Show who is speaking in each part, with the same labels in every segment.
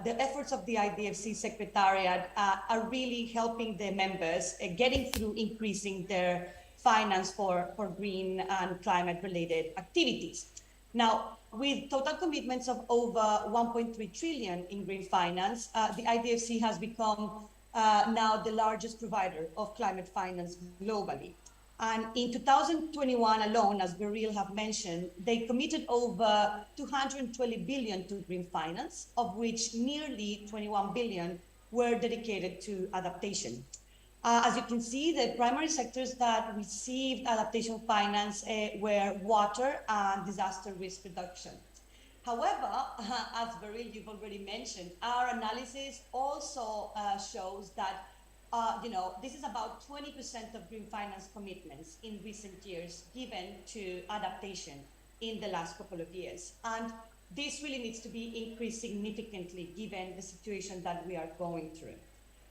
Speaker 1: the efforts of the IDFC Secretariat are really helping the members getting through increasing their finance for green and climate-related activities. Now, with total commitments of over 1.3 trillion in green finance, the IDFC has become now the largest provider of climate finance globally. And in 2021 alone, as Beryl have mentioned, they committed over 220 billion to green finance, of which nearly 21 billion were dedicated to adaptation. As you can see, the primary sectors that received adaptation finance were water and disaster risk reduction. However, as Beryl, you've already mentioned, our analysis also shows that this is about 20% of green finance commitments in recent years given to adaptation in the last couple of years. And this really needs to be increased significantly given the situation that we are going through.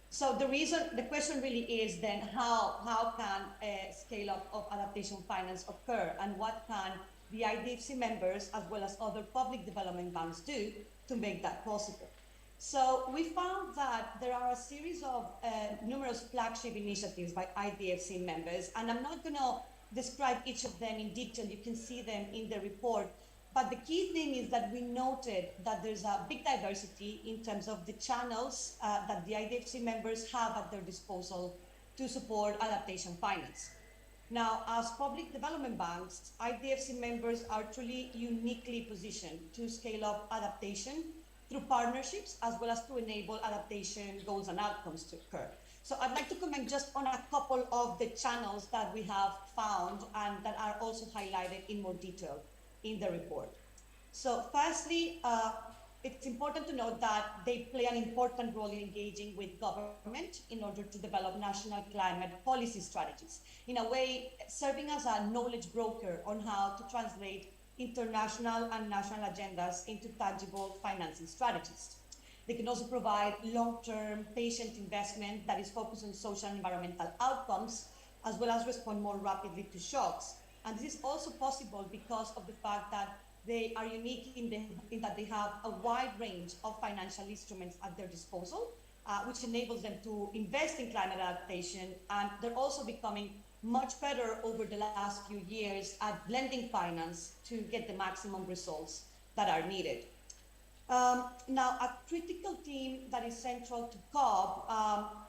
Speaker 1: So the question really is then how can a scale up of adaptation finance occur, and what can the IDFC members as well as other public development banks do to make that possible? So we found that there are a series of numerous flagship initiatives by IDFC members, and I'm not going to describe each of them in detail. You can see them in the report. But the key thing is that we noted that there's a big diversity in terms of the channels that the IDFC members have at their disposal to support adaptation finance. Now, as public development banks, IDFC members are truly uniquely positioned to scale up adaptation through partnerships, as well as to enable adaptation goals and outcomes to occur. So I'd like to comment just on a couple of the channels that we have found and that are also highlighted in more detail in the report. So firstly, it's important to note that they play an important role in engaging with government in order to develop national climate policy strategies, in a way serving as a knowledge broker on how to translate international and national agendas into tangible financing strategies. They can also provide long-term patient investment that is focused on social and environmental outcomes, as well as respond more rapidly to shocks. And this is also possible because of the fact that they are unique in that they have a wide range of financial instruments at their disposal, which enables them to invest in climate adaptation. And they're also becoming much better over the last few years at blending finance to get the maximum results that are needed. Now, a critical theme that is central to COB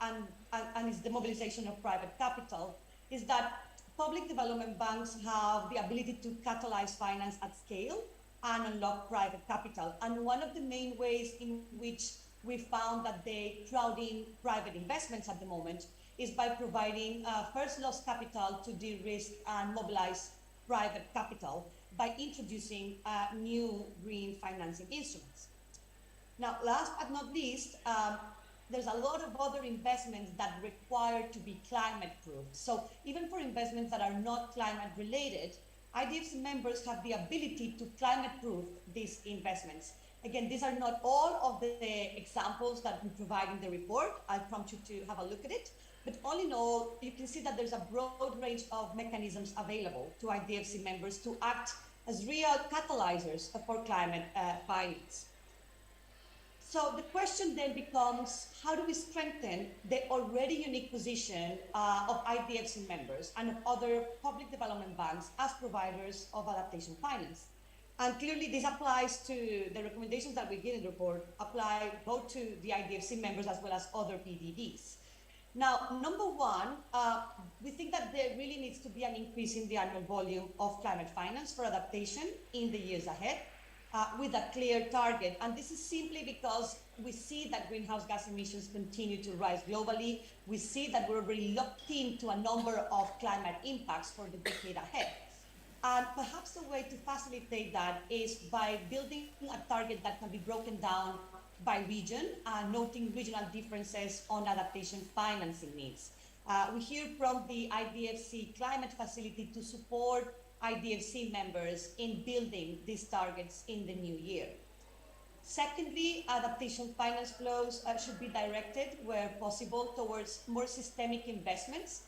Speaker 1: and is the mobilization of private capital is that public development banks have the ability to catalyze finance at scale and unlock private capital. And one of the main ways in which we found that they crowd in private investments at the moment is by providing first loss capital to de-risk and mobilize private capital by introducing new green financing instruments. Now, last but not least, there's a lot of other investments that require to be climate proof. So even for investments that are not climate related, IDFC members have the ability to climate proof these investments. Again, these are not all of the examples that we provide in the report. I prompt you to have a look at it. But all in all, you can see that there's a broad range of mechanisms available to IDFC members to act as real catalyzers for climate finance. So the question then becomes, how do we strengthen the already unique position of IDFC members and of other public development banks as providers of adaptation finance? And clearly this applies to the recommendations that we give in the report, apply both to the IDFC members as well as other PDDs. Now, number one, we think that there really needs to be an increase in the annual volume of climate finance for adaptation in the years ahead. With a clear target. And this is simply because we see that greenhouse gas emissions continue to rise globally. We see that we're already locked into a number of climate impacts for the decade ahead. And perhaps the way to facilitate that is by building a target that can be broken down by region, noting regional differences on adaptation financing needs. We hear from the IDFC Climate Facility to support IDFC members in building these targets in the new year. Secondly, adaptation finance flows should be directed where possible towards more systemic investments,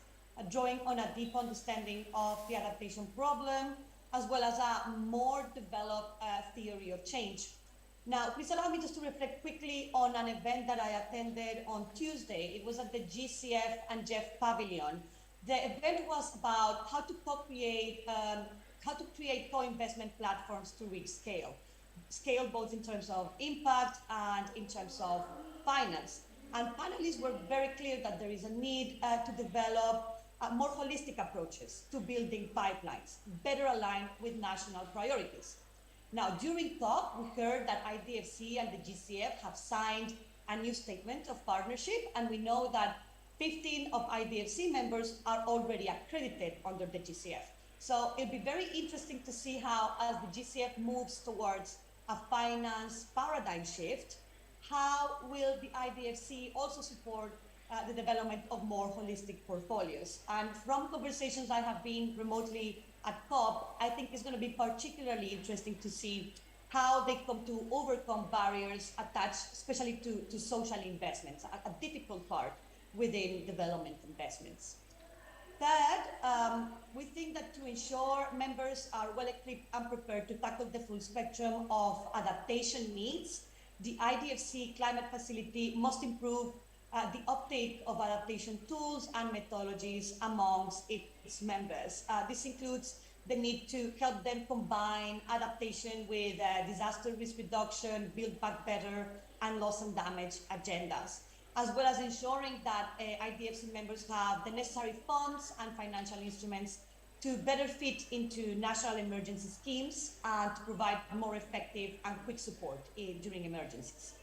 Speaker 1: drawing on a deep understanding of the adaptation problem, as well as a more developed theory of change. Now, please allow me just to reflect quickly on an event that I attended on Tuesday. It was at the GCF and Jeff Pavilion. The event was about how to create co-investment platforms to reach scale both in terms of impact and in terms of finance. And panelists were very clear that there is a need to develop more holistic approaches to building pipelines, better aligned with national priorities. Now, during talk, we heard that IDFC and the GCF have signed a new statement of partnership, and we know that 15 of IDFC members are already accredited under the GCF. So it'll be very interesting to see how, as the GCF moves towards a finance paradigm shift, how will the IDFC also support the development of more holistic portfolios? And from conversations I have been remotely at COP, I think it's going to be particularly interesting to see how they come to overcome barriers attached, especially to social investments, a difficult part within development investments. Third, we think that to ensure members are well equipped and prepared to tackle the full spectrum of adaptation needs, the IDFC Climate Facility must improve the uptake of adaptation tools and methodologies amongst its members. This includes the need to help them combine adaptation with disaster risk reduction, build back better, and loss and damage agendas, as well as ensuring that IDFC members have the necessary funds and financial instruments to better fit into national emergency schemes and to provide more effective and quick support during emergencies.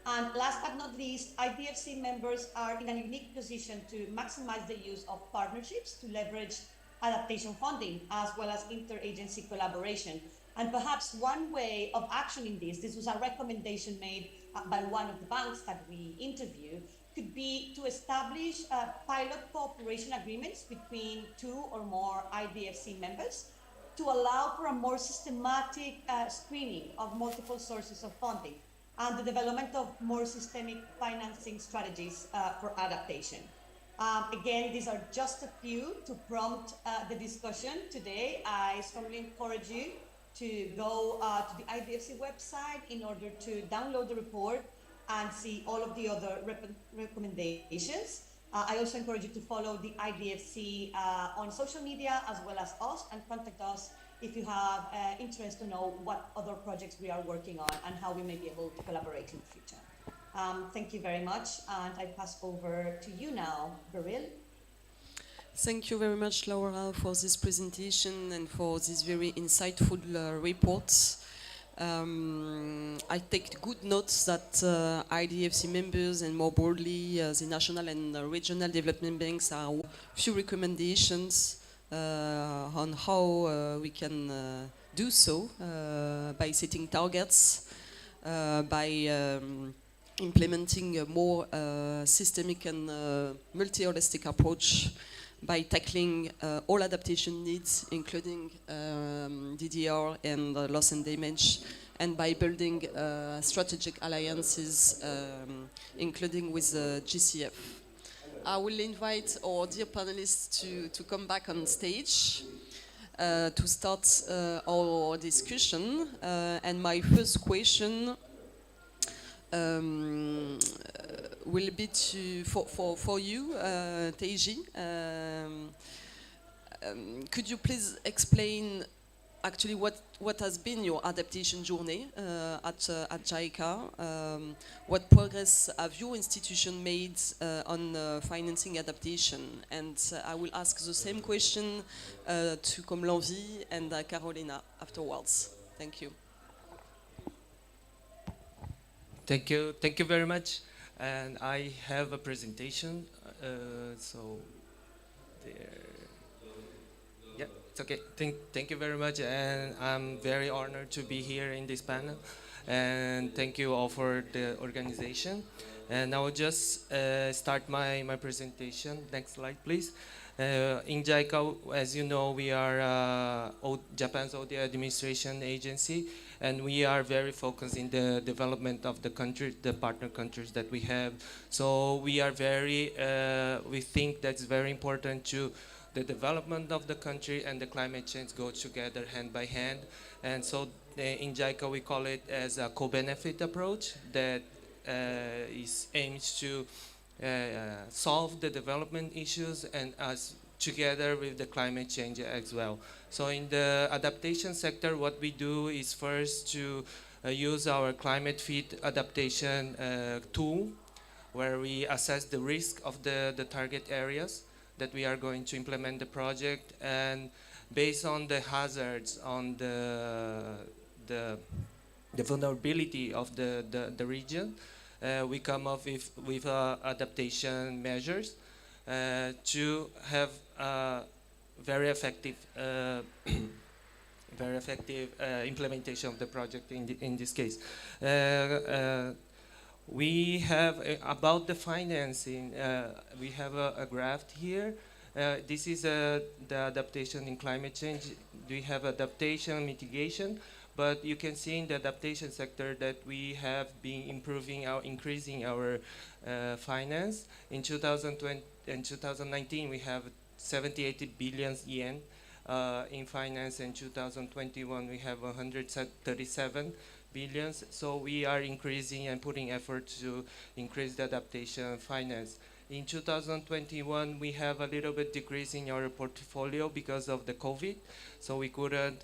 Speaker 1: And last but not least, IDFC members are in a unique position to maximize the use of partnerships to leverage adaptation funding as well as interagency collaboration. And perhaps one way of actioning this was a recommendation made by one of the banks that we interviewed, could be to establish pilot cooperation agreements between 2 or more IDFC members to allow for a more systematic screening of multiple sources of funding and the development of more systemic financing strategies for adaptation. Again, these are just a few to prompt the discussion today. I strongly encourage you to go to the IDFC website in order to download the report and see all of the other recommendations. I also encourage you to follow the IDFC on social media as well as us, and contact us if you have interest to know what other projects we are working on and how we may be able to collaborate in the future. Thank you very much, and I pass over to you now, Beryl.
Speaker 2: Thank you very much, Laura, for this presentation and for this very insightful report. I take good notes that IDFC members and more broadly the national and regional development banks are few recommendations on how we can do so by setting targets, by implementing a more systemic and multi-holistic approach, by tackling all adaptation needs, including DDR and loss and damage, and by building strategic alliances, including with the GCF. I will invite our dear panelists to come back on stage to start our discussion. And my first question will be for you, Teiji. Could you please explain actually what has been your adaptation journey at JICA? What progress have your institution made on financing adaptation? And I will ask the same question to Komlanvi and Carolina afterwards. Thank you.
Speaker 3: Thank you very much. And I have a presentation, so there. Yeah, it's okay. Thank you very much, and I'm very honored to be here in this panel. And thank you all for the organization. And I will just start my presentation. Next slide, please. In JICA, as you know, we are Japan's ODA administration agency, and we are very focused in the development of the country, the partner countries that we have. So we are very, we think that's very important to the development of the country and the climate change go together hand by hand. And so in JICA we call it as a co-benefit approach that aims to solve the development issues and us together with the climate change as well. So in the adaptation sector, what we do is first to use our climate fit adaptation tool, where we assess the risk of the target areas that we are going to implement the project, and based on the hazards, on the vulnerability of the region, we come up with adaptation measures to have very effective implementation of the project in this case. We have about the financing. We have a graph here. This is the adaptation in climate change. We have adaptation, mitigation, but you can see in the adaptation sector that we have been increasing our finance. In 2020 and 2019, we have 70-80 billion yen in finance. In 2021, we have 137 billions. So we are increasing and putting effort to increase the adaptation finance. In 2021, we have a little bit decrease in our portfolio because of the COVID. So we couldn't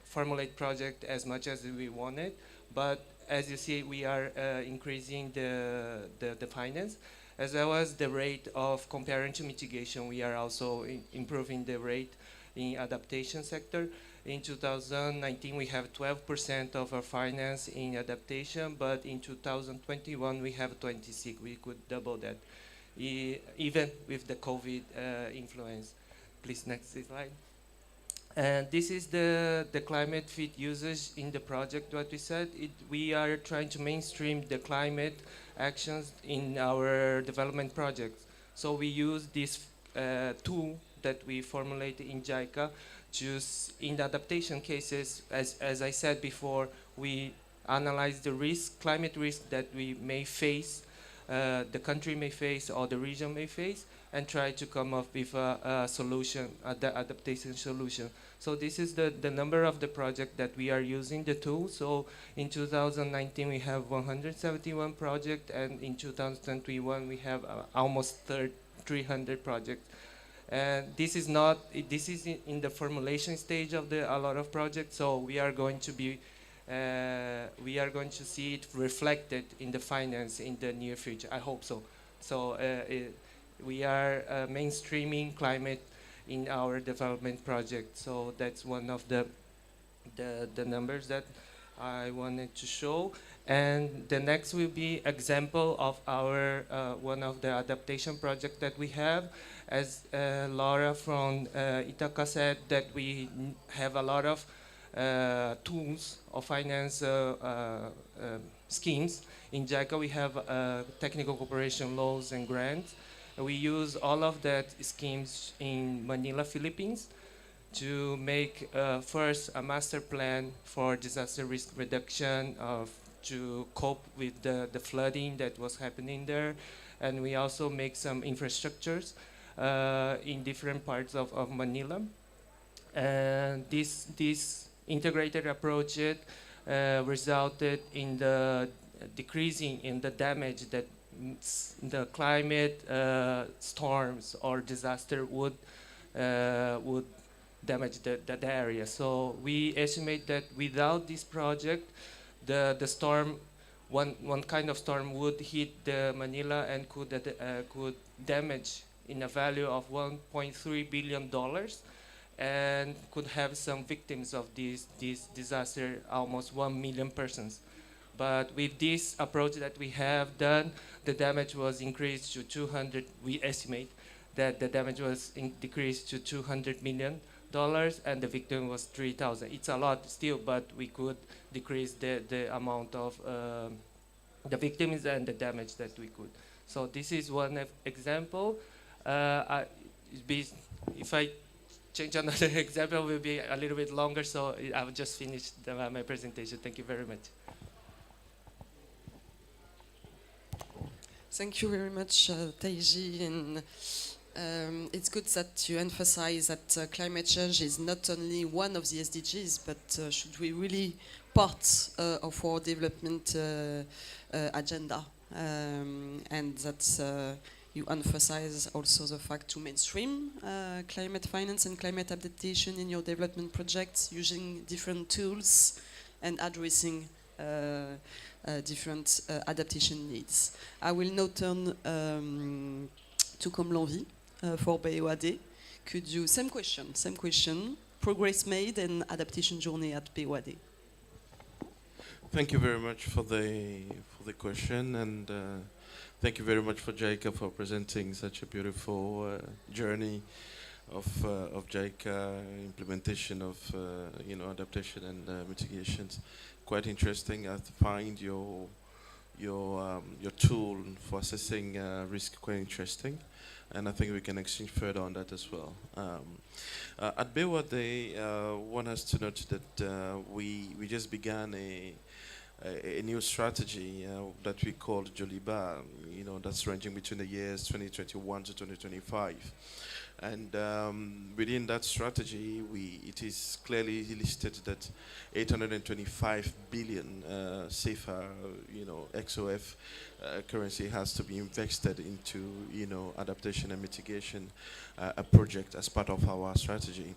Speaker 3: formulate project as much as we wanted. But as you see, we are increasing the finance, as well as the rate of comparing to mitigation. We are also improving the rate in adaptation sector. In 2019, we have 12% of our finance in adaptation, but in 2021, we have 26. We could double that, even with the COVID influence. Please, next slide. And this is the climate fit usage in the project, what we said. We are trying to mainstream the climate actions in our development projects. So we use this tool that we formulate in JICA. In the adaptation cases, as I said before, we analyze the risk, climate risk that we may face, the country may face, or the region may face, and try to come up with a solution, the adaptation solution. So this is the number of the project that we are using the tool. So in 2019, we have 171 projects, and in 2021, we have almost 300 projects. And this is in the formulation stage of a lot of projects. So we are going to see it reflected in the finance in the near future. I hope so. So we are mainstreaming climate in our development project. So that's one of the numbers that I wanted to show. And the next will be example of our one of the adaptation project that we have. As Laura from Ithaca said, that we have a lot of tools of finance schemes. In JICA, we have technical cooperation laws and grants. We use all of that schemes in Manila, Philippines, to make first a master plan for disaster risk reduction, to cope with the flooding that was happening there. And we also make some infrastructures in different parts of Manila. And this integrated approach resulted in the decreasing in the damage that the climate storms or disaster would damage the area. So we estimate that without this project, the storm, one kind of storm would hit the Manila and could damage in a value of $1.3 billion, and could have some victims of this disaster, almost 1 million persons. But with this approach that we have done, the damage was increased to 200. We estimate that the damage was decreased to $200 million, and the victim was 3,000. It's a lot still, but we could decrease the amount of the victims and the damage that we could. So this is one example. If I change another example, it will be a little bit longer, so I'll just finish my presentation. Thank you very much.
Speaker 2: Thank you very much, Taiji. And It's good that you emphasize that climate change is not only one of the SDGs, but should be really part of our development agenda. And that you emphasize also the fact to mainstream climate finance and climate adaptation in your development projects using different tools and addressing different adaptation needs. I will now turn to Comlanvie for BOAD. Could you, same question, progress made and adaptation journey at BOAD.
Speaker 4: Thank you very much for the question, and thank you very much for JICA for presenting such a beautiful journey of JICA implementation of adaptation and mitigations. Quite interesting. I find your tool for assessing risk quite interesting, and I think we can exchange further on that as well. At BOAD, one has to note that we just began a new strategy that we called Joliba, that's ranging between the years 2021 to 2025. And within that strategy, it is clearly listed that 825 billion CFA, XOF currency has to be invested into, adaptation and mitigation a project as part of our strategy.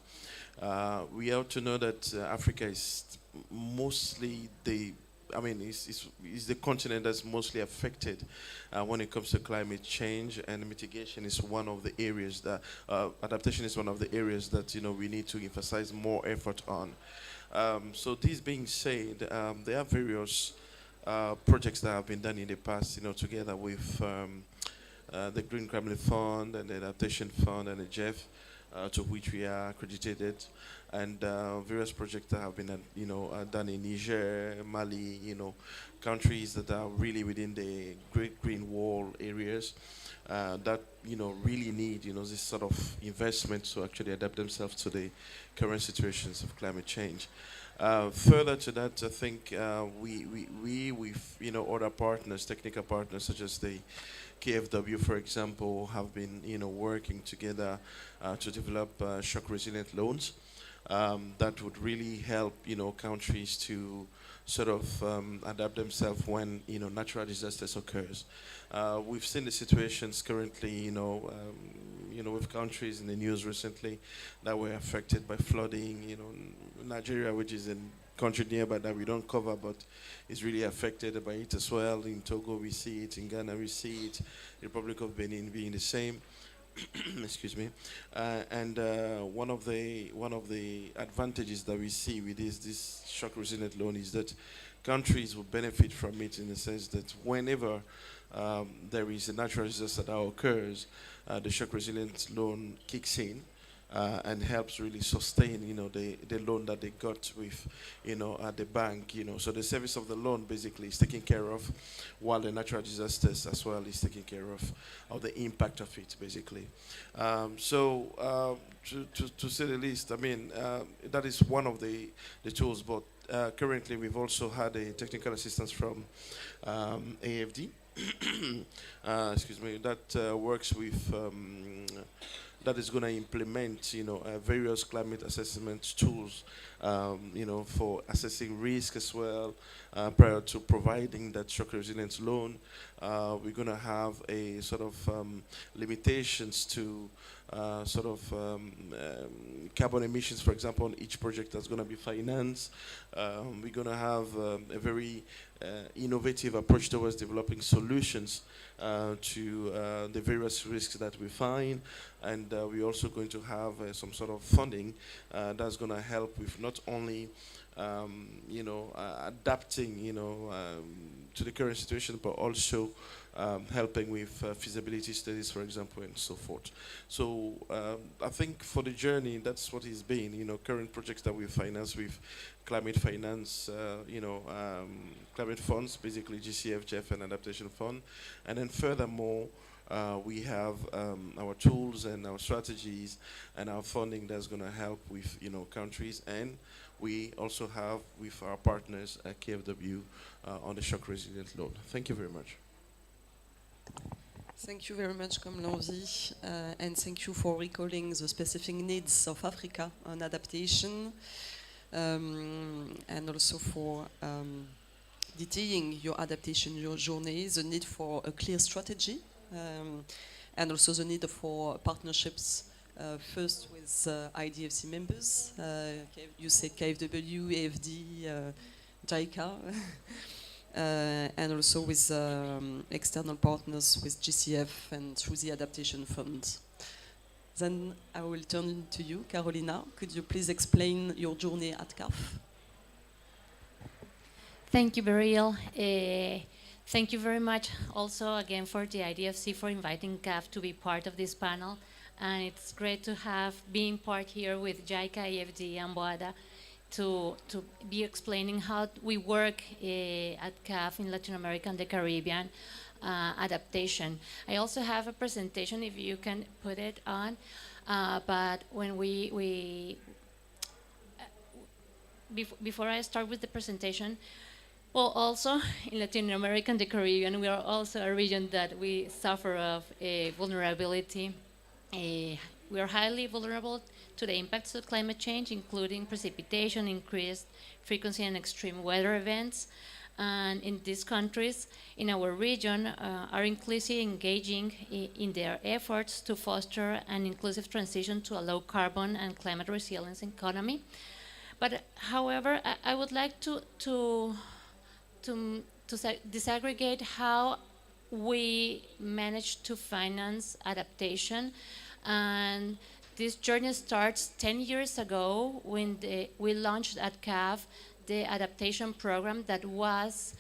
Speaker 4: We ought to know that Africa is mostly is the continent that's mostly affected when it comes to climate change, and mitigation is one of the areas that adaptation is one of the areas that we need to emphasize more effort on. So this being said, there are various projects that have been done in the past, together with the Green Climate Fund and the Adaptation Fund and the GEF, to which we are accredited, and various projects that have been done in Niger, Mali, countries that are really within the Great Green Wall areas that really need this sort of investment to actually adapt themselves to the current situations of climate change. Further to that, I think we with other partners, technical partners such as the KFW, for example, have been working together to develop shock resilient loans that would really help countries to sort of adapt themselves when natural disasters occurs. We've seen the situations currently with countries in the news recently that were affected by flooding. Nigeria, which is a country nearby that we don't cover, but is really affected by it as well. In Togo we see it, in Ghana we see it, Republic of Benin being the same. Excuse me. And one of the advantages that we see with this shock resilient loan is that countries will benefit from it, in the sense that whenever there is a natural disaster that occurs, the shock resilient loan kicks in and helps really sustain the loan that they got with at the bank. So the service of the loan basically is taken care of, while the natural disasters as well is taken care of the impact of it basically. So to say the least, that is one of the tools, but currently we've also had a technical assistance from AFD excuse me, that works with that is going to implement, various climate assessment tools, for assessing risk as well, prior to providing that shock resilience loan. We're going to have a sort of limitations to carbon emissions, for example, on each project that's going to be financed. We're going to have a very innovative approach towards developing solutions to the various risks that we find, and we're also going to have some sort of funding that's going to help with not only adapting to the current situation, but also helping with feasibility studies, for example, and so forth. So I think for the journey, that's what it's been. Current projects that we finance with climate finance, climate funds, basically GCF, GEF, and Adaptation Fund. And then furthermore, we have our tools and our strategies and our funding that's going to help with countries, and we also have with our partners at KFW on the shock resilient loan. Thank you very much.
Speaker 2: Thank you very much, Comme l'envie, and thank you for recalling the specific needs of Africa on adaptation, and also for detailing your adaptation, your journey, the need for a clear strategy, and also the need for partnerships, first with IDFC members. You said KFW, AFD, JICA. And also with external partners, with GCF and through the Adaptation Fund. Then I will turn to you, Carolina. Could you please explain your journey at CAF?
Speaker 5: Thank you, Beryl. Thank you very much also again for the IDFC for inviting CAF to be part of this panel. And it's great to have being part here with JICA, AFD, and BOADA to be explaining how we work at CAF in Latin America and the Caribbean adaptation. I also have a presentation, if you can put it on, but when before I start with the presentation, well, also in Latin America and the Caribbean, we are also a region that we suffer of vulnerability. We are highly vulnerable to the impacts of climate change, including precipitation, increased frequency and extreme weather events. And in these countries, in our region, are inclusively engaging in their efforts to foster an inclusive transition to a low carbon and climate resilience economy. But however, I would like to disaggregate how we manage to finance adaptation. And this journey starts 10 years ago when we launched at CAF the adaptation program that was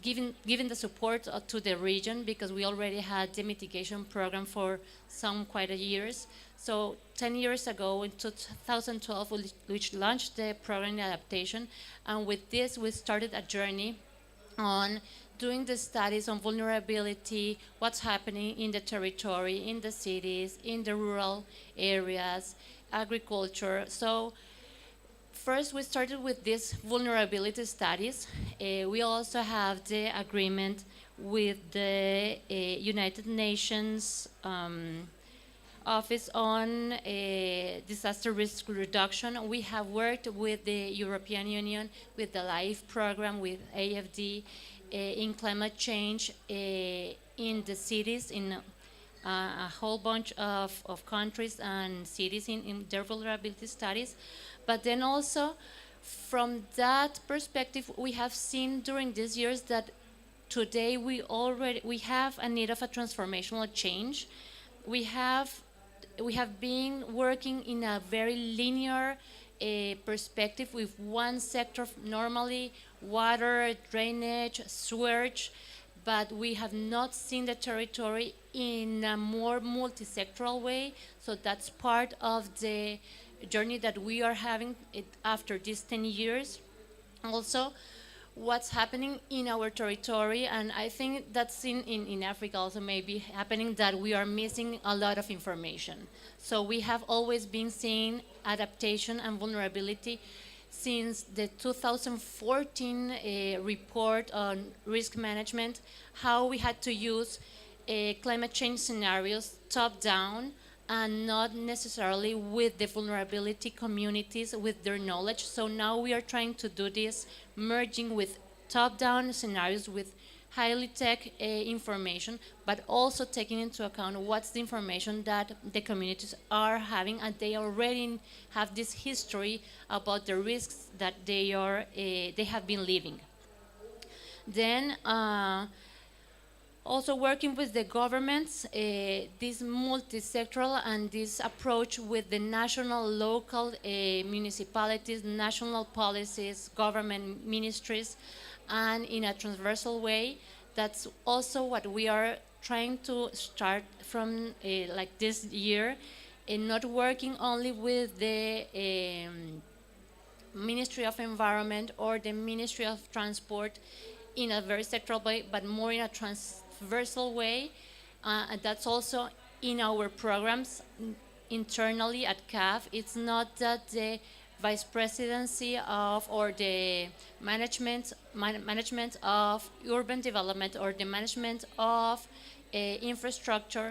Speaker 5: giving the support to the region, because we already had the mitigation program for some quite a years. So 10 years ago, in 2012, we launched the program adaptation, and with this we started a journey on doing the studies on vulnerability, what's happening in the territory, in the cities, in the rural areas, agriculture. So first we started with these vulnerability studies. We also have the agreement with the United Nations Office on Disaster Risk Reduction. We have worked with the European Union, with the LIFE program, with AFD, in climate change in the cities, in a whole bunch of countries and cities in their vulnerability studies. But then also, from that perspective, we have seen during these years that today we have a need of a transformational change. We have been working in a very linear perspective with one sector, normally water, drainage, sewage, but we have not seen the territory in a more multi-sectoral way. So that's part of the journey that we are having after these 10 years. Also, what's happening in our territory, and I think that's in Africa also maybe happening, that we are missing a lot of information. So we have always been seeing adaptation and vulnerability since the 2014 report on risk management, how we had to use climate change scenarios top-down and not necessarily with the vulnerability communities with their knowledge. So now we are trying to do this, merging with top-down scenarios with highly tech information, but also taking into account what's the information that the communities are having, and they already have this history about the risks that they have been living. Then also working with the governments, this multi-sectoral and this approach with the national, local municipalities, national policies, government ministries, and in a transversal way. That's also what we are trying to start from like this year, and not working only with the Ministry of Environment or the Ministry of Transport in a very sectoral way, but more in a transversal way. And that's also in our programs internally at CAF. It's not that the vice presidency of, or the management of urban development, or the management of infrastructure,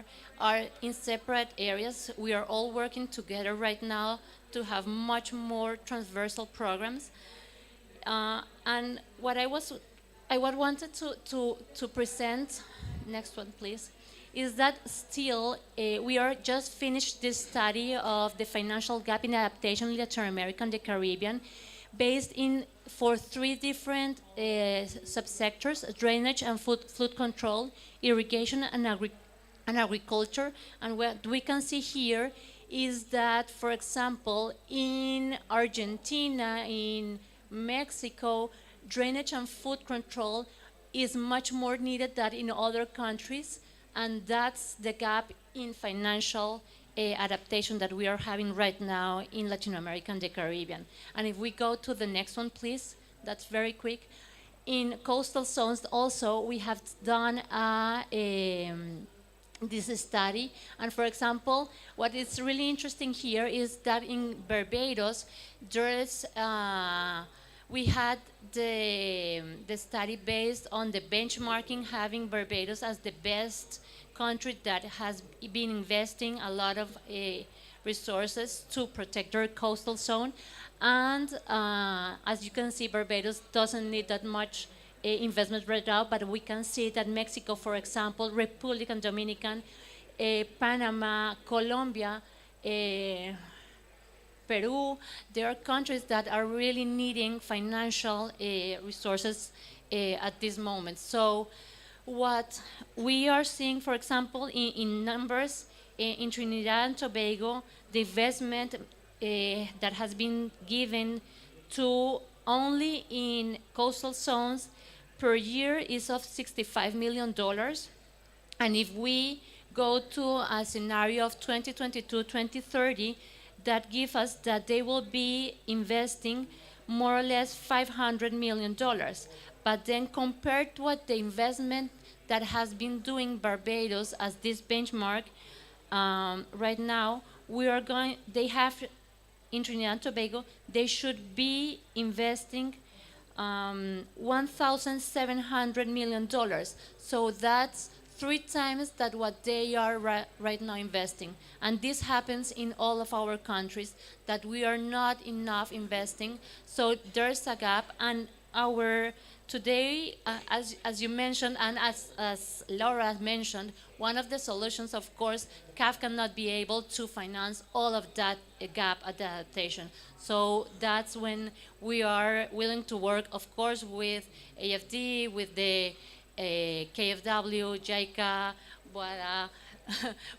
Speaker 5: are in separate areas. We are all working together right now to have much more transversal programs. And what I wanted to present, next one please, is that still we are just finished this study of the financial gap in adaptation in Latin America and the Caribbean, based in for 3 different subsectors: drainage and flood control, irrigation and agriculture. And what we can see here is that, for example, in Argentina, in Mexico, drainage and flood control is much more needed than in other countries, and that's the gap in financial adaptation that we are having right now in Latin America and the Caribbean. And if we go to the next one, please, that's very quick. In coastal zones also, we have done this study. And for example, what is really interesting here is that in Barbados, there's we had the study based on the benchmarking, having Barbados as the best country that has been investing a lot of resources to protect their coastal zone. And as you can see, Barbados doesn't need that much investment right now, but we can see that Mexico, for example, Republican Dominican, Panama, Colombia, Peru, there are countries that are really needing financial resources at this moment. So what we are seeing, for example, in numbers, in Trinidad and Tobago, the investment that has been given to only in coastal zones per year is of $65 million. And if we go to a scenario of 2022-2030, that gives us that they will be investing more or less $500 million. But then compared to what the investment that has been doing Barbados as this benchmark, right now, they have, in Trinidad and Tobago, they should be investing $1,700 million. So that's 3 times that what they are right now investing. And this happens in all of our countries, that we are not enough investing. So there's a gap, and today, as you mentioned, and as Laura mentioned, one of the solutions, of course, CAF cannot be able to finance all of that gap adaptation. So that's when we are willing to work, of course, with AFD, with the KFW, JICA, WADA,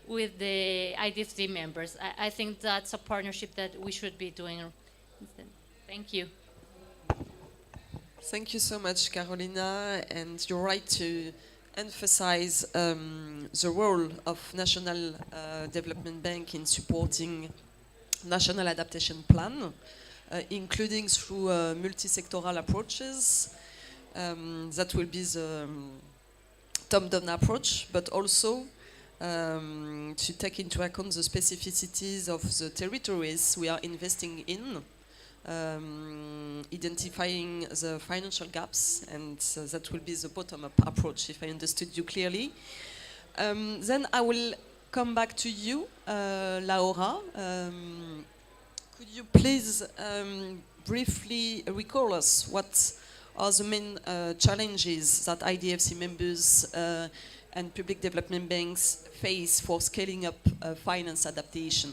Speaker 5: with the IDFC members. I think that's a partnership that we should be doing. Thank you.
Speaker 2: Thank you so much, Carolina. And you're right to emphasize the role of National Development Bank in supporting national adaptation plan, including through multi-sectoral approaches. That will be the top-down approach, but also to take into account the specificities of the territories we are investing in, identifying the financial gaps, and that will be the bottom-up approach, if I understood you clearly. Then I will come back to you, Laura. Could you please briefly recall us what are the main challenges that IDFC members and public development banks face for scaling up finance adaptation?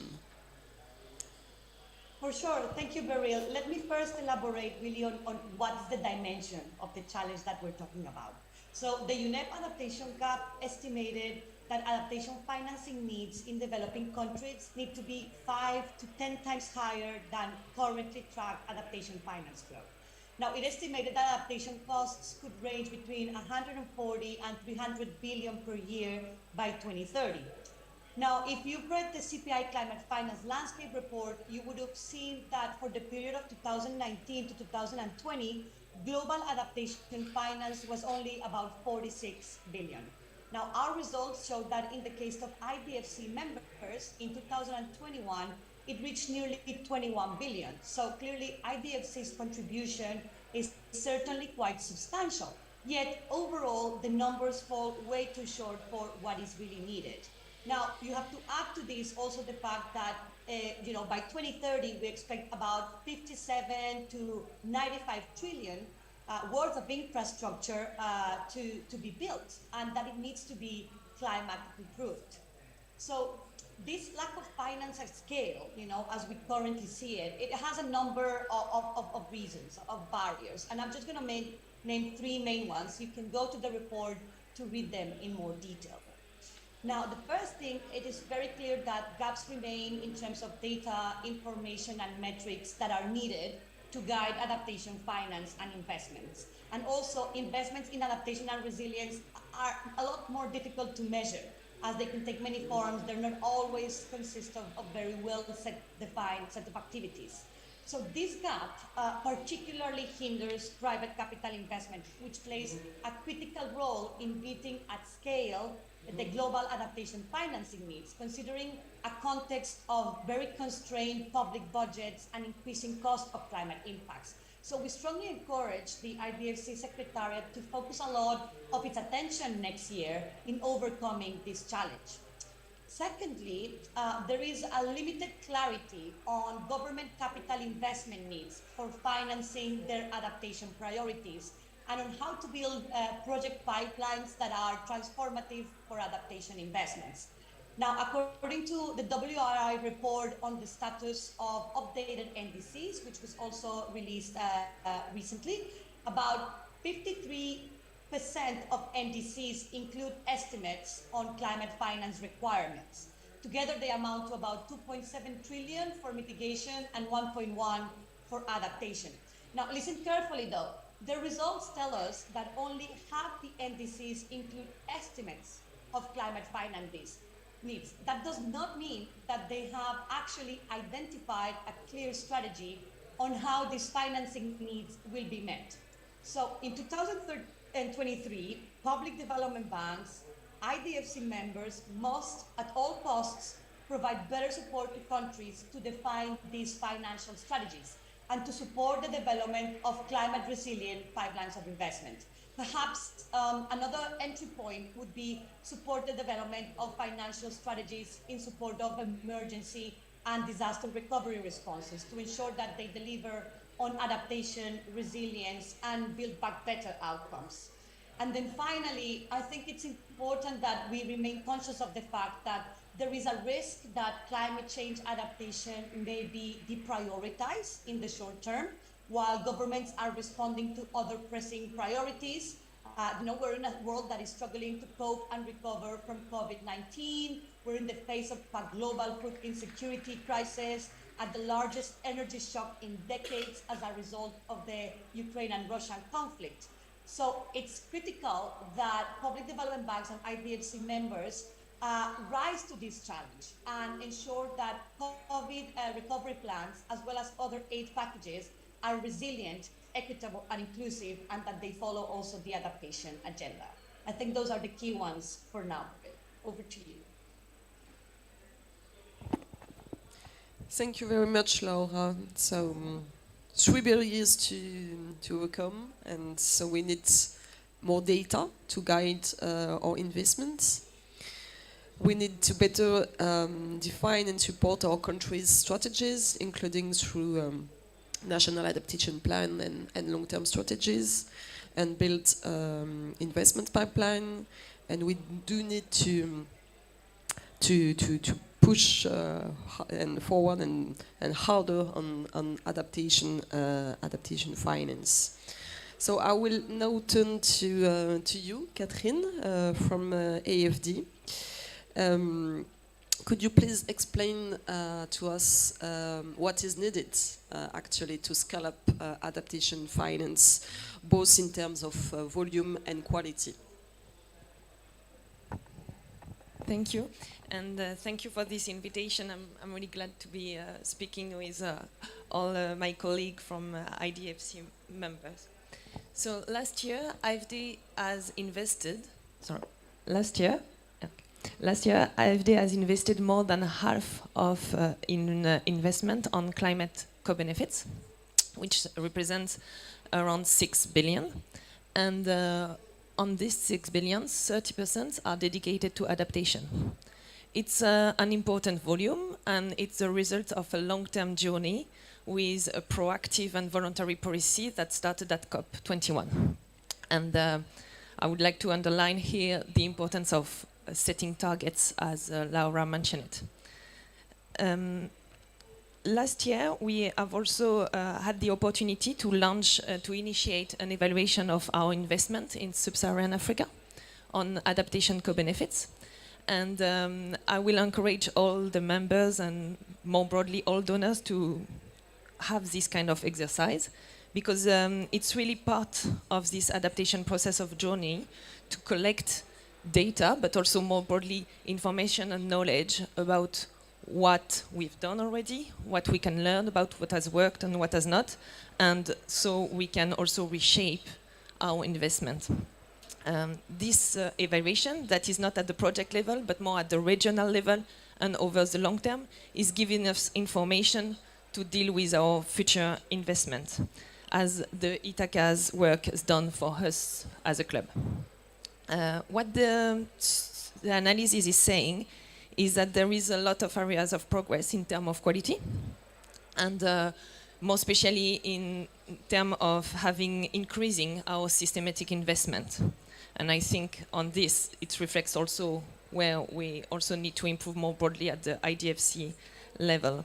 Speaker 1: For sure. Thank you, Beryl. Let me first elaborate really on what's the dimension of the challenge that we're talking about. So the UNEP adaptation gap estimated that adaptation financing needs in developing countries need to be 5 to 10 times higher than currently tracked adaptation finance flow. Now, it estimated that adaptation costs could range between 140 and 300 billion per year by 2030. Now, if you've read the CPI Climate Finance Landscape Report, you would have seen that for the period of 2019 to 2020, global adaptation finance was only about 46 billion. Now, our results show that in the case of IDFC members, in 2021, it reached nearly 21 billion. So clearly IDFC's contribution is certainly quite substantial. Yet overall, the numbers fall way too short for what is really needed. Now, you have to add to this also the fact that by 2030, we expect about 57 to 95 trillion worth of infrastructure to be built, and that it needs to be climate improved. So this lack of finance at scale, as we currently see it, it has a number of reasons, of barriers. And I'm just going to name three main ones. You can go to the report to read them in more detail. Now, the first thing, it is very clear that gaps remain in terms of data, information, and metrics that are needed to guide adaptation finance and investments. And also, investments in adaptation and resilience are a lot more difficult to measure, as they can take many forms. They're not always consist of very well defined set of activities. So this gap particularly hinders private capital investment, which plays a critical role in meeting at scale the global adaptation financing needs, considering a context of very constrained public budgets and increasing cost of climate impacts. So we strongly encourage the IDFC Secretariat to focus a lot of its attention next year in overcoming this challenge. Secondly, there is a limited clarity on government capital investment needs for financing their adaptation priorities, and on how to build project pipelines that are transformative for adaptation investments. Now, according to the WRI report on the status of updated NDCs, which was also released recently, about 53% of NDCs include estimates on climate finance requirements. Together, they amount to about 2.7 trillion for mitigation and 1.1 for adaptation. Now, listen carefully though. The results tell us that only half the NDCs include estimates of climate finance needs. That does not mean that they have actually identified a clear strategy on how these financing needs will be met. So in 2023, public development banks, IDFC members must, at all costs, provide better support to countries to define these financial strategies and to support the development of climate-resilient pipelines of investment. Perhaps another entry point would be support the development of financial strategies in support of emergency and disaster recovery responses to ensure that they deliver on adaptation, resilience, and build back better outcomes. And then finally, I think it's important that we remain conscious of the fact that there is a risk that climate change adaptation may be deprioritized in the short term, while governments are responding to other pressing priorities. We're in a world that is struggling to cope and recover from COVID-19. We're in the face of a global food insecurity crisis, at the largest energy shock in decades as a result of the Ukraine and Russian conflict. So it's critical that public development banks and IDFC members rise to this challenge and ensure that COVID recovery plans, as well as other aid packages, are resilient, equitable, and inclusive, and that they follow also the adaptation agenda. I think those are the key ones for now. Over to you.
Speaker 2: Thank you very much, Laura. So, 3 barriers to overcome, and so we need more data to guide our investments. We need to better define and support our country's strategies, including through national adaptation plan and long-term strategies, and build investment pipeline. And we do need to push and forward and harder on adaptation finance. So I will now turn to you, Catherine, from AFD. Could you please explain to us what is needed actually to scale up adaptation finance, both in terms of volume and quality?
Speaker 6: Thank you, and thank you for this invitation. I'm really glad to be speaking with all my colleagues from IDFC members. So last year, AFD has invested, Last year, AFD has invested more than half of investment on climate co-benefits, which represents around 6 billion. And on this 6 billion, 30% are dedicated to adaptation. It's an important volume, and it's the result of a long-term journey with a proactive and voluntary policy that started at COP21. And I would like to underline here the importance of setting targets, as Laura mentioned it. Last year, we have also had the opportunity to launch, to initiate an evaluation of our investment in sub-Saharan Africa on adaptation co-benefits. And I will encourage all the members and more broadly all donors to have this kind of exercise, because it's really part of this adaptation process of journey to collect data, but also more broadly information and knowledge about what we've done already, what we can learn about what has worked and what has not, and so we can also reshape our investment. This evaluation, that is not at the project level, but more at the regional level and over the long term, is giving us information to deal with our future investment, as the Ithaca's work has done for us as a club. What the analysis is saying is that there is a lot of areas of progress in terms of quality, and more especially in terms of increasing our systematic investment. And I think on this, it reflects also where we also need to improve more broadly at the IDFC level.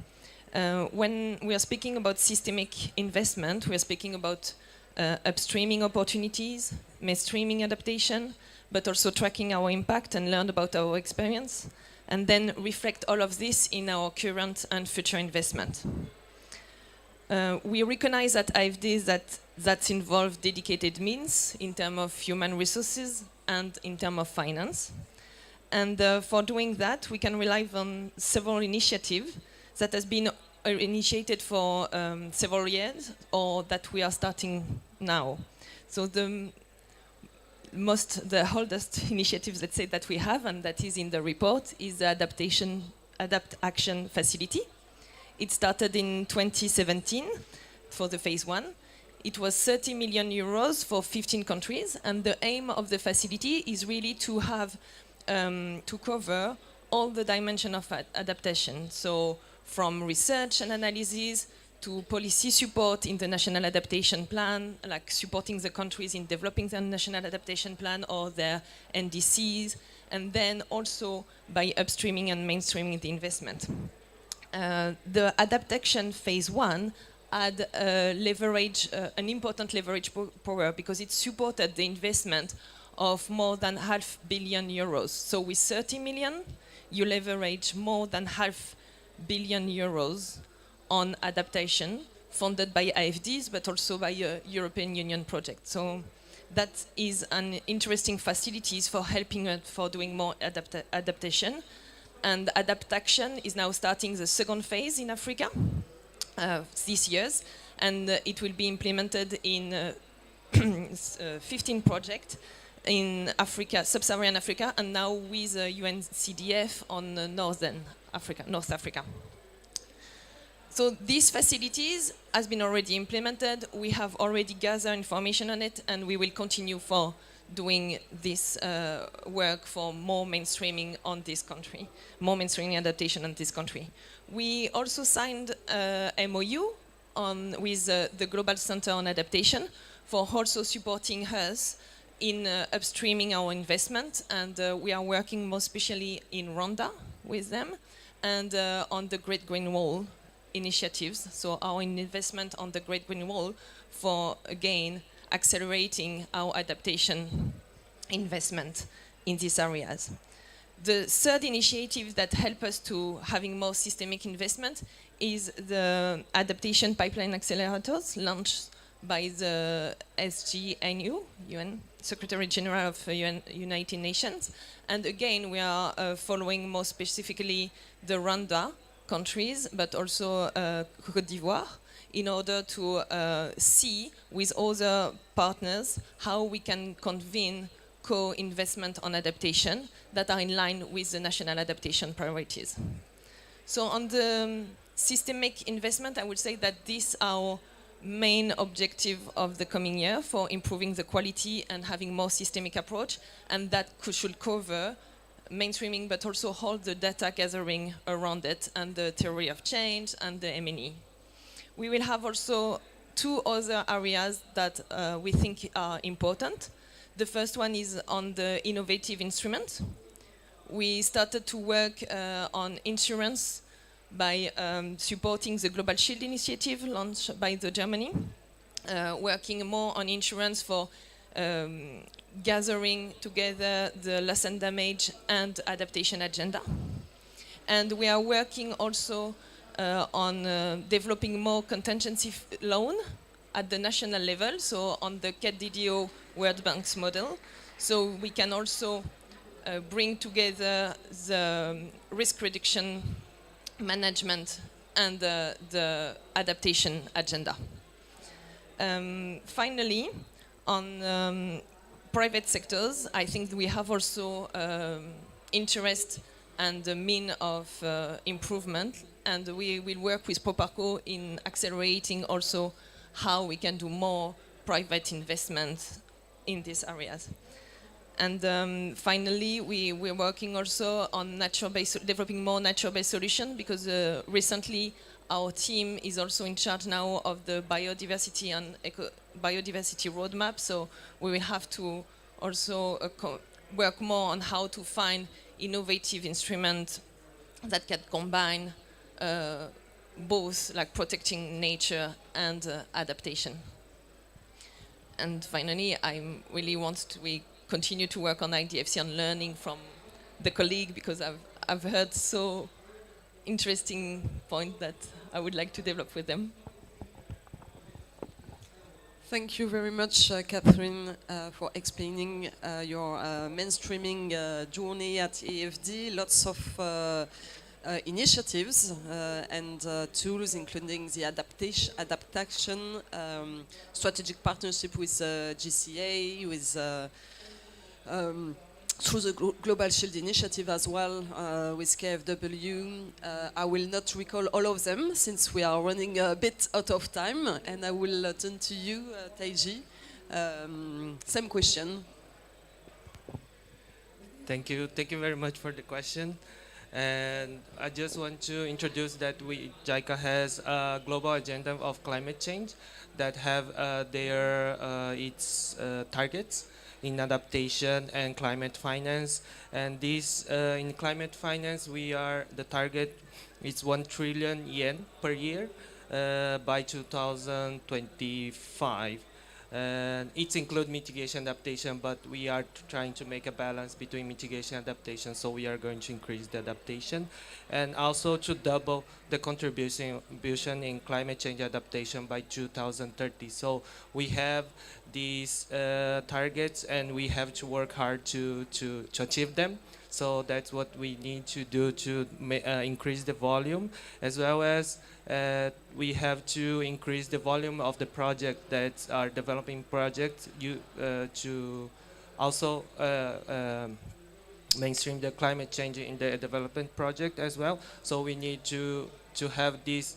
Speaker 6: When we are speaking about systemic investment, we are speaking about upstreaming opportunities, mainstreaming adaptation, but also tracking our impact and learn about our experience, and then reflect all of this in our current and future investment. We recognize at AFD that involves dedicated means in terms of human resources and in terms of finance. And for doing that, we can rely on several initiatives that has been initiated for several years, or that we are starting now. So the oldest initiatives, let's say, that we have, and that is in the report, is the Adaptation Facility. It started in 2017 for the phase 1. It was 30 million euros for 15 countries, and the aim of the facility is really to have to cover all the dimensions of adaptation. So from research and analysis to policy support in the national adaptation plan, like supporting the countries in developing their national adaptation plan or their NDCs, and then also by upstreaming and mainstreaming the investment. The adaptation phase 1 had an important leverage power, because it supported the investment of more than €500 million. So with 30 million, you leverage more than €500 million on adaptation, funded by AFDs, but also by a European Union project. So that is an interesting facilities for helping for doing more adaptation. And Adaptation is now starting the second phase in Africa this year, and it will be implemented in 15 projects in Africa, sub-Saharan Africa, and now with UNCDF on North Africa. So these facilities has been already implemented. We have already gathered information on it, and we will continue for doing this work for more mainstreaming on this country, more mainstreaming adaptation on this country. We also signed a MOU with the Global Center on Adaptation for also supporting us in upstreaming our investment, and we are working more especially in Rwanda with them, and on the Great Green Wall initiatives, so our investment on the Great Green Wall for, again, accelerating our adaptation investment in these areas. The third initiative that helps us to having more systemic investment is the Adaptation Pipeline Accelerators launched by the SGNU, UN Secretary General of United Nations. And again, we are following more specifically the Rwanda countries, but also Côte d'Ivoire, in order to see with other partners how we can convene co-investment on adaptation that are in line with the national adaptation priorities. So on the systemic investment, I would say that these are main objective of the coming year for improving the quality and having more systemic approach, and that should cover mainstreaming but also all the data gathering around it and the theory of change and the M&E. We will have also two other areas that we think are important. The first one is on the innovative instrument. We started to work on insurance by supporting the Global Shield initiative launched by the Germany, working more on insurance for gathering together the loss and damage and adaptation agenda. And we are working also on developing more contingency loan at the national level, so on the CAT-DDO World Bank's model. So we can also bring together the risk reduction management and the adaptation agenda. Finally, on private sectors, I think we have also interest and the mean of improvement, and we will work with Proparco in accelerating also how we can do more private investment in these areas. And finally, we're working also on developing more natural-based solutions, because recently our team is also in charge now of the biodiversity and biodiversity roadmap. So we will have to also work more on how to find innovative instruments that can combine both, like protecting nature and adaptation. And finally, I really we continue to work on IDFC on learning from the colleague, because I've heard so interesting point that I would like to develop with them.
Speaker 2: Thank you very much, Catherine, for explaining your mainstreaming journey at AFD. Lots of initiatives and tools, including the adaptation, strategic partnership with GCA, with through the Global Shield initiative as well, with KfW. I will not recall all of them since we are running a bit out of time, and I will turn to you, Taiji. Same question.
Speaker 3: Thank you very much for the question. And I just want to introduce that JICA has a global agenda of climate change that have its targets in adaptation and climate finance. And this in climate finance, the target is 1 trillion yen per year by 2025. And it includes mitigation adaptation, but we are trying to make a balance between mitigation and adaptation, so we are going to increase the adaptation and also to double the contribution in climate change adaptation by 2030. So we have these targets and we have to work hard to achieve them. So that's what we need to do to increase the volume, as well as we have to increase the volume of the project that are developing projects to also mainstream the climate change in the development project as well. So we need to have this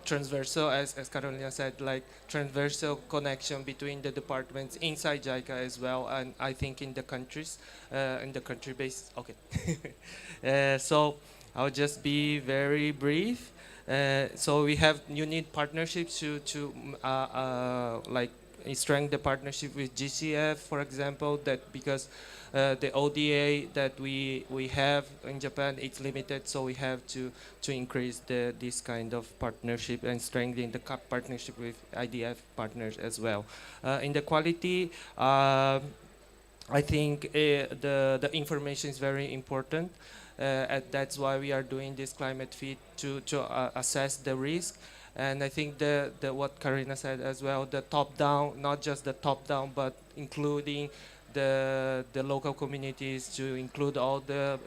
Speaker 3: transversal, as Carolina said, like transversal connection between the departments inside JICA as well, and I think in the countries, in the country base. Okay. So I'll just be very brief. So you need partnerships to like strengthen the partnership with GCF, for example, that because the ODA that we have in Japan, it's limited, so we have to increase this kind of partnership and strengthen the partnership with IDF partners as well. In the quality, I think the information is very important. That's why we are doing this climate fit to assess the risk. And I think what Karina said as well, the top-down, not just the top-down, but including the local communities, to include all the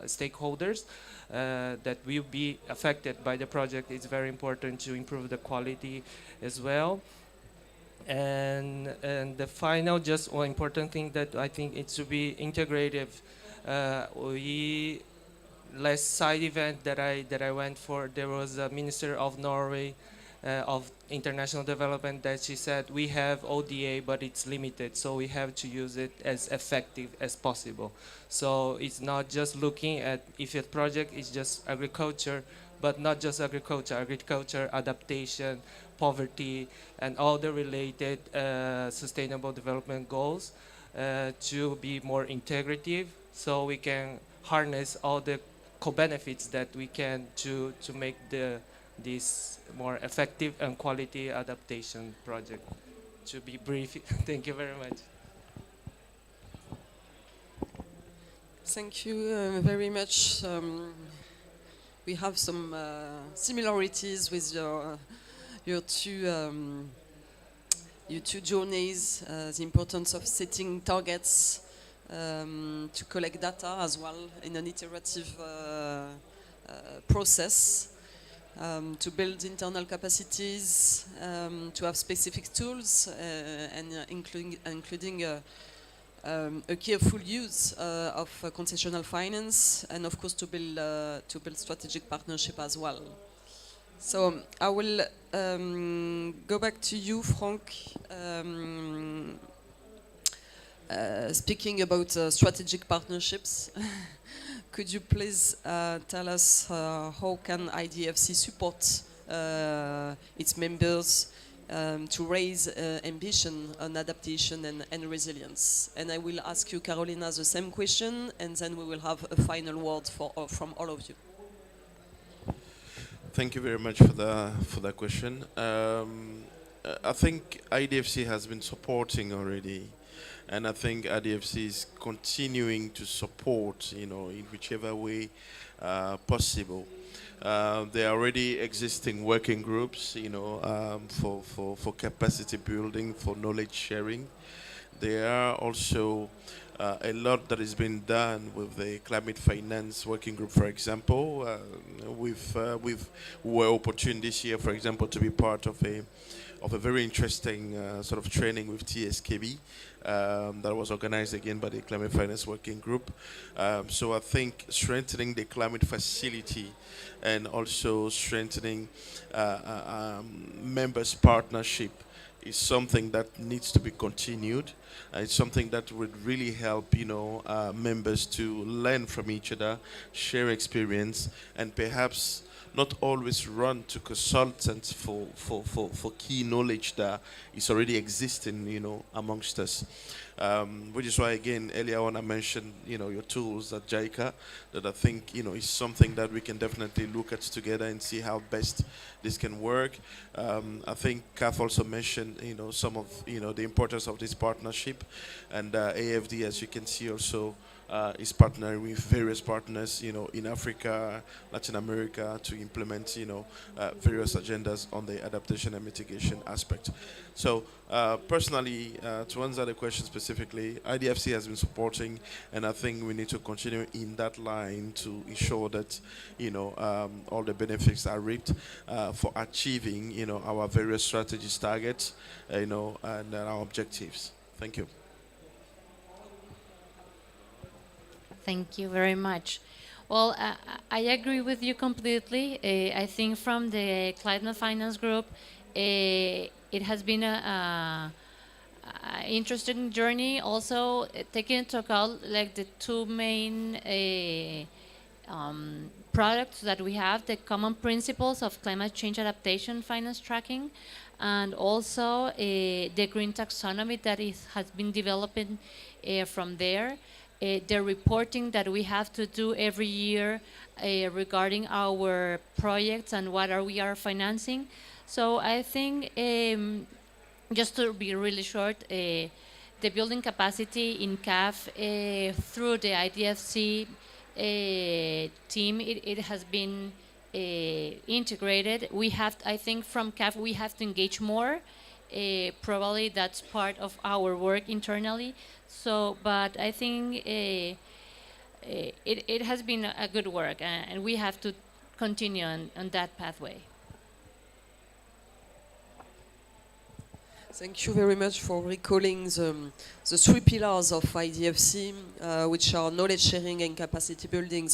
Speaker 3: stakeholders that will be affected by the project. It's very important to improve the quality as well. And the final, just one important thing that I think it should be integrative. We last side event that I went for, there was a minister of Norway of international development that she said we have ODA but it's limited, so we have to use it as effective as possible. So it's not just looking at if a project is just agriculture, but not just agriculture, adaptation, poverty, and all the related sustainable development goals to be more integrative, so we can harness all the co-benefits that we can to make this more effective and quality adaptation project. To be brief, thank you very much.
Speaker 2: Thank you very much. We have some similarities with your two journeys. The importance of setting targets, to collect data as well in an iterative process, to build internal capacities, to have specific tools, and including a careful use of concessional finance, and of course to build strategic partnership as well. So I will go back to you, Frank. Speaking about strategic partnerships, could you please tell us how can IDFC support its members to raise ambition on adaptation and resilience? And I will ask you, Carolina, the same question, and then we will have a final word from all of you.
Speaker 4: Thank you very much for that question. I think IDFC has been supporting already, and I think IDFC is continuing to support, in whichever way possible. There are already existing working groups, for capacity building, for knowledge sharing. There are also a lot that is being done with the climate finance working group, for example. We were opportune this year, for example, to be part of a very interesting sort of training with TSKB that was organized again by the Climate Finance Working Group. So I think strengthening the climate facility and also strengthening members' partnership is something that needs to be continued. It's something that would really help, members to learn from each other, share experience, and perhaps not always run to consultants for key knowledge that is already existing, amongst us. Which is why, again, earlier on I mentioned, your tools at JICA, that I think, is something that we can definitely look at together and see how best this can work. I think Kath also mentioned, some of, the importance of this partnership, and AFD, as you can see, also is partnering with various partners, in Africa, Latin America, to implement, various agendas on the adaptation and mitigation aspect. So, personally, to answer the question specifically, IDFC has been supporting, and I think we need to continue in that line to ensure that, all the benefits are reaped for achieving, our various strategies, targets, and our objectives. Thank you.
Speaker 5: Thank you very much. Well, I agree with you completely. I think from the Climate Finance Group, it has been a interesting journey. Also, taking into account like the two main products that we have, the common principles of climate change adaptation finance tracking, and also the green taxonomy that has been developing from there. The reporting that we have to do every year regarding our projects and what we are financing. So I think, just to be really short, the building capacity in CAF through the IDFC team, it has been integrated. We have, I think from CAF, we have to engage more. Probably that's part of our work internally. So, but I think it has been a good work, and we have to continue on that pathway.
Speaker 2: Thank you very much for recalling the three pillars of IDFC, which are knowledge sharing and capacity building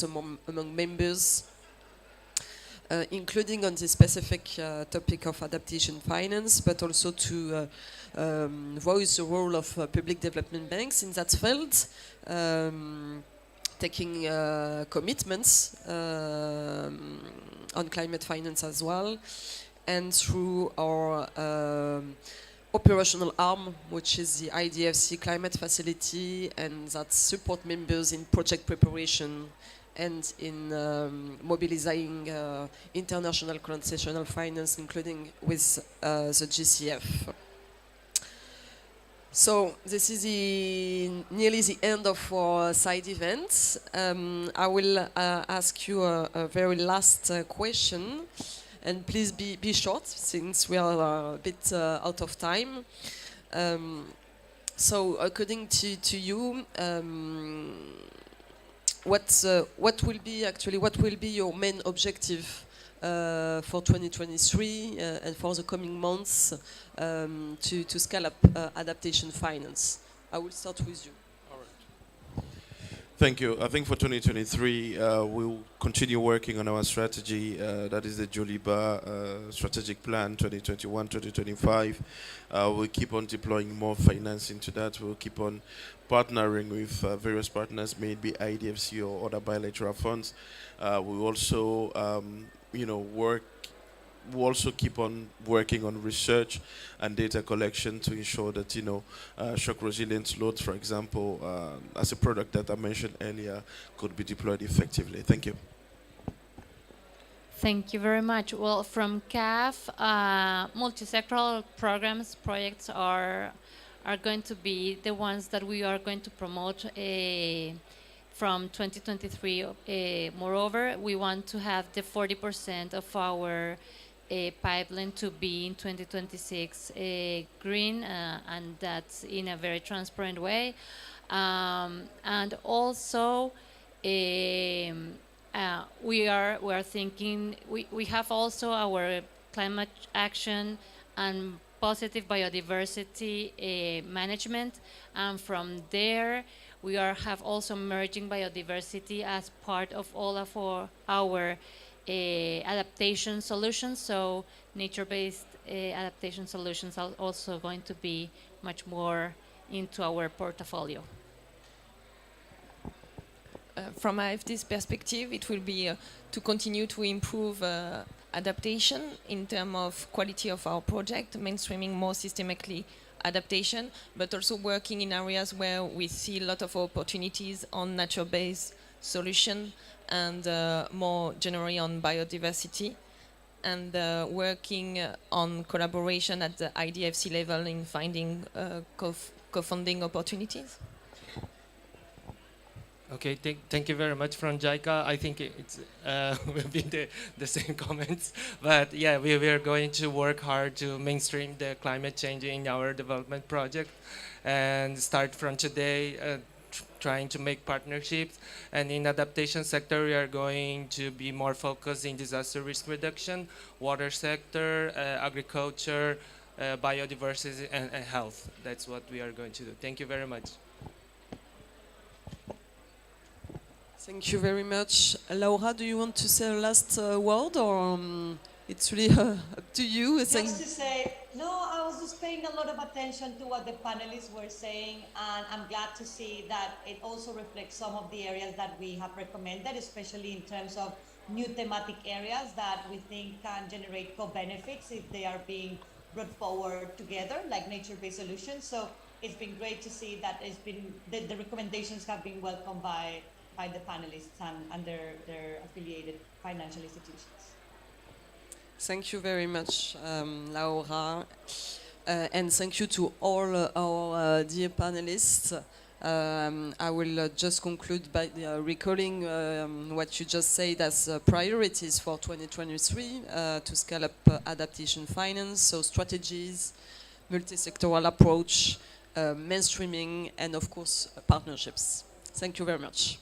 Speaker 2: among members, including on the specific topic of adaptation finance, but also to voice the role of public development banks in that field, taking commitments on climate finance as well, and through our operational arm, which is the IDFC Climate Facility, and that support members in project preparation and in mobilizing international concessional finance, including with the GCF. So this is nearly the end of our side events. I will ask you a very last question. And please be short, since we are a bit out of time. So, according to you, what will be your main objective for 2023 and for the coming months to scale up adaptation finance? I will start with you.
Speaker 4: Thank you. I think for 2023, we'll continue working on our strategy. That is the Joliba strategic plan 2021-2025. We'll keep on deploying more finance into that. We'll keep on partnering with various partners, maybe IDFC or other bilateral funds. We'll also, we'll also keep on working on research and data collection to ensure that, shock resilient loads, for example, as a product that I mentioned earlier, could be deployed effectively. Thank you.
Speaker 5: Thank you very much. Well, from CAF, multi-sectoral projects are going to be the ones that we are going to promote from 2023. Moreover, we want to have the 40% of our pipeline to be in 2026 green, and that's in a very transparent way. And also, we are thinking, we have also our climate action and positive biodiversity management, and from there we have also merging biodiversity as part of all of our adaptation solutions. So nature-based adaptation solutions are also going to be much more into our portfolio.
Speaker 6: From AFD's perspective, it will be to continue to improve adaptation in terms of quality of our project, mainstreaming more systemically adaptation, but also working in areas where we see a lot of opportunities on nature-based solution and more generally on biodiversity, and working on collaboration at the IDFC level in finding co-funding opportunities.
Speaker 3: Okay, thank you very much from JICA. I think it's will be the same comments, but yeah, we are going to work hard to mainstream the climate change in our development project, and start from today trying to make partnerships. And in adaptation sector, we are going to be more focused in disaster risk reduction, water sector, agriculture, biodiversity, and health. That's what we are going to do. Thank you very much.
Speaker 2: Thank you very much. Laura, do you want to say a last word, or it's really up to you?
Speaker 1: Just to say, no, I was just paying a lot of attention to what the panelists were saying, and I'm glad to see that it also reflects some of the areas that we have recommended, especially in terms of new thematic areas that we think can generate co-benefits if they are being brought forward together, like nature-based solutions. So it's been great to see that the recommendations have been welcomed by the panelists and their affiliated financial institutions.
Speaker 2: Thank you very much, Laura, and thank you to all our dear panelists. I will just conclude by recalling what you just said as priorities for 2023 to scale up adaptation finance, so strategies, multi-sectoral approach, mainstreaming, and of course partnerships. Thank you very much.